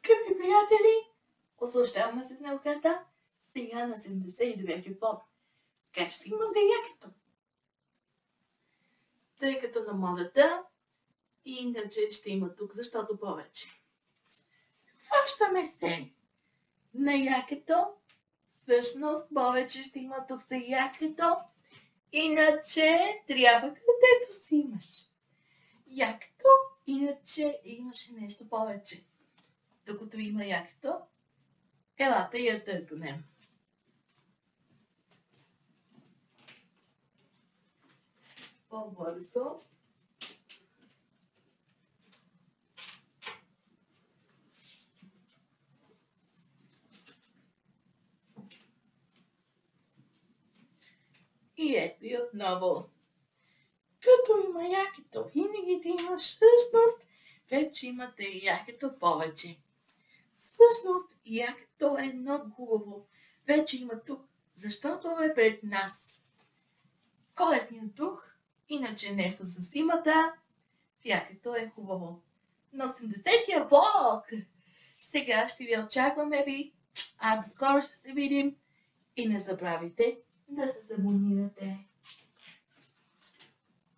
Скъпи приятели, ослащаваме се в науката. Сега на 79-ти влог. Как ще има за якето? Тъй като на модата, иначе ще има тук, защото повече. Хващаме се на якето. Всъщност повече ще има тук за якето. Иначе трябва където си имаш. Якето, иначе имаше нещо повече. Докато има якето, елата я търгнем. По-бързо. И ето и отново. Като има якето, винаги да имаш всъщност, вече имате якето повече. Всъщност, якето е много хубаво. Вече има тук, защото е пред нас. Коледният дух, иначе нещо за зимата, якето е хубаво. На 80-тия влог! Сега ще ви очакваме ви, а до скоро ще се видим и не забравяйте да се абонирате.